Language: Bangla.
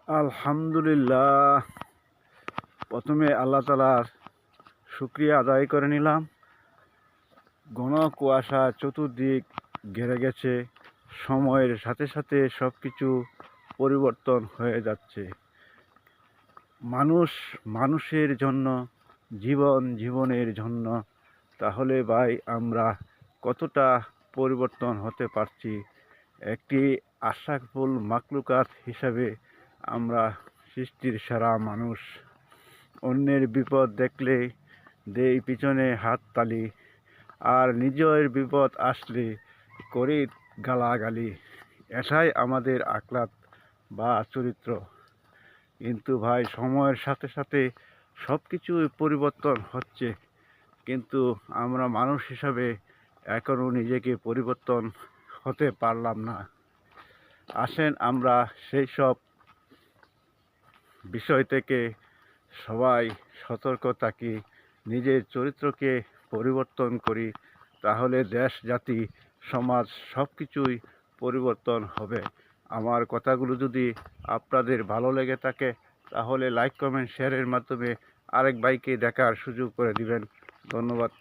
আলহামদুলিল্লাহ। প্রথমে আল্লাহ তাআলার শুকরিয়া আদায় করে নিলাম। ঘন কুয়াশা চতুর্দিক ঘিরে গেছে। সময়ের সাথে সাথে সব কিছু পরিবর্তন হয়ে যাচ্ছে। মানুষ মানুষের জন্য, জীবনের জন্য। তাহলে ভাই আমরা কতটা পরিবর্তন হতে পারছি। একটি আশরাফুল মাখলুকাত হিসাবে আমরা সৃষ্টির সেরা মানুষ। অন্যের বিপদ দেখলে দেই পিছনে হাততালি, আর নিজের বিপদ আসলে করি গালাগালি। এটাই আমাদের আখলাক বা চরিত্র। কিন্তু ভাই সময়ের সাথে সাথে সব কিছুই পরিবর্তন হচ্ছে, কিন্তু আমরা মানুষ হিসাবে এখনও নিজেকে পরিবর্তন হতে পারলাম না। আসেন আমরা সেই সব বিষয় থেকে সবাই সতর্ক থাকি, নিজের চরিত্রকে পরিবর্তন করি। তাহলে দেশ, জাতি, সমাজ সব কিছুই পরিবর্তন হবে। আমার কথাগুলো যদি আপনাদের ভালো লেগে থাকে তাহলে লাইক, কমেন্ট, শেয়ারের মাধ্যমে আরেক ভাইকে দেখার সুযোগ করে দিবেন। ধন্যবাদ।